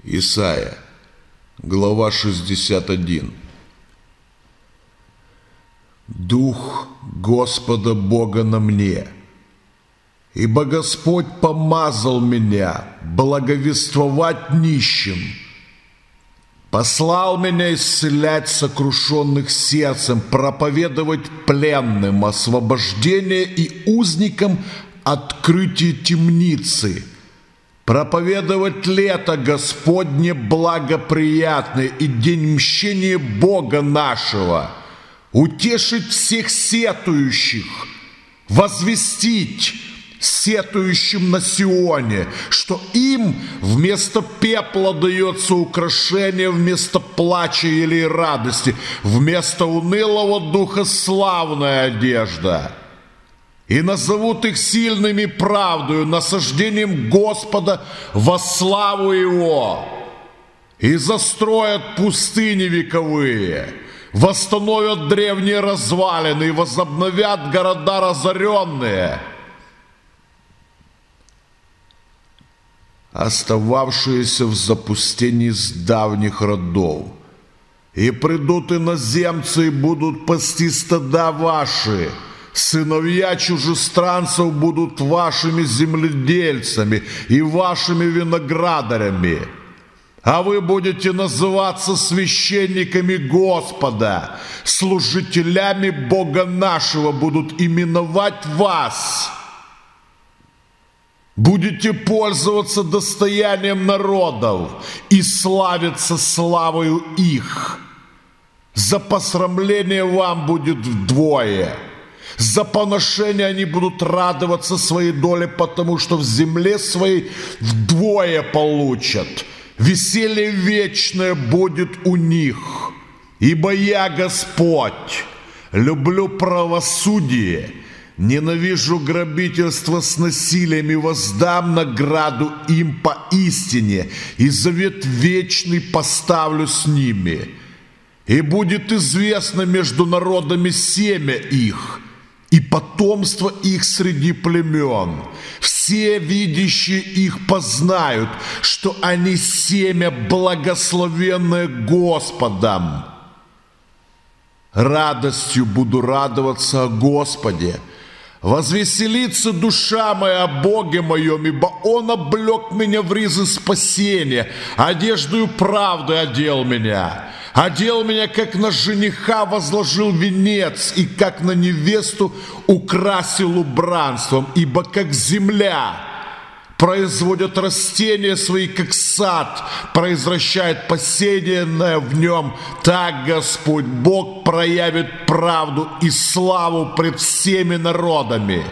Исайя, глава 61. Дух Господа Бога на мне, ибо Господь помазал меня благовествовать нищим, послал меня исцелять сокрушенных сердцем, проповедовать пленным освобождение и узникам открытие темницы, проповедовать лето Господне благоприятное и день мщения Бога нашего, утешить всех сетующих, возвестить сетующим на Сионе, что им вместо пепла дается украшение, вместо плача или радости, вместо унылого духа славная одежда. И назовут их сильными правдою, насаждением Господа во славу Его. И застроят пустыни вековые, восстановят древние развалины и возобновят города разоренные, остававшиеся в запустении с давних родов. И придут иноземцы и будут пасти стада ваши. Сыновья чужестранцев будут вашими земледельцами и вашими виноградарями, а вы будете называться священниками Господа, служителями Бога нашего будут именовать вас. Будете пользоваться достоянием народов и славиться славою их. За посрамление вам будет вдвое. За поношение они будут радоваться своей доле, потому что в земле своей вдвое получат. Веселье вечное будет у них. Ибо я, Господь, люблю правосудие, ненавижу грабительство с насилием и воздам награду им по истине, и завет вечный поставлю с ними. И будет известно между народами семя их, и потомство их среди племен. Все видящие их познают, что они семя благословенное Господом. Радостью буду радоваться о Господе. Возвеселится душа моя о Боге моем, ибо Он облек меня в ризы спасения, одеждою правды одел меня, как на жениха возложил венец, и как на невесту украсил убранством, ибо как земля производят растения свои, как сад произвращает посеянное в нем, так Господь Бог проявит правду и славу пред всеми народами.